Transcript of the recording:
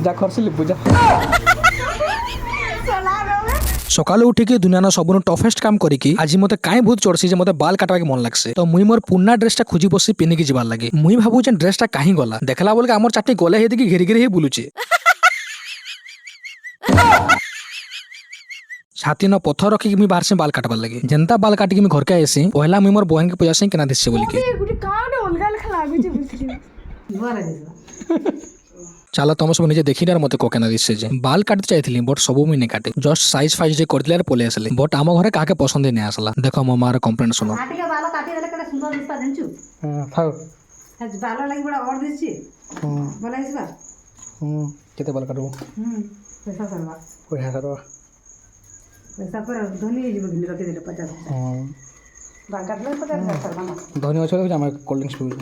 যা খরচ লিপু যা সকালে উঠিকি দুনিয়ার সবুন টফেস্ট কাম করিকি আজি মতে কাই ভূত চড়ছি যে মতে বাল কাটবাকে মন লাগছে তো মুই মোর পুন্না ড্রেসটা খুঁজি বসি পিনিকি যাবার লাগে মুই ভাবু যে ড্রেসটা কাহি গলা দেখলা বলকে আমার চারটি গলে হেদিকে ঘেরি ঘেরি হি বুলুছে ছাতি ন পথর রখিকি মুই বাহারছি বাল কাটবার লাগে যেনতা বাল কাটিকি মুই ঘরকে আইছি পহলা মুই মোর বহনকে পচাছি কেনা দিচ্ছে বলিকি চালো তোমরা সব নিজে দেখি আর মতে কোকেনা দিচ্ছে যে বাল কাটতে চাইছিলি বট সবু মুই নে কাটে জাস্ট সাইজ ফাইজ যে করদিলে আর পলে আসলে বট আমার ঘরে কাকে পছন্দ নেই আসলা দেখো মো মার কমপ্লেন শুনো কাটিকে বাল কাটি দেলে কেডা সুন্দর দিস্তা জানছু থাও বাল লাগি বড় অর দিছি বলা ইসবা কেতে বাল কাটবো পয়সা করবা পয়সা করো পয়সা করে ধনী হয়ে যাবে কিন্তু রকি দিলে 50 বাল কাটলে 50 করবা না ধনী আছে আমার কোল্ড ড্রিঙ্কস পিবি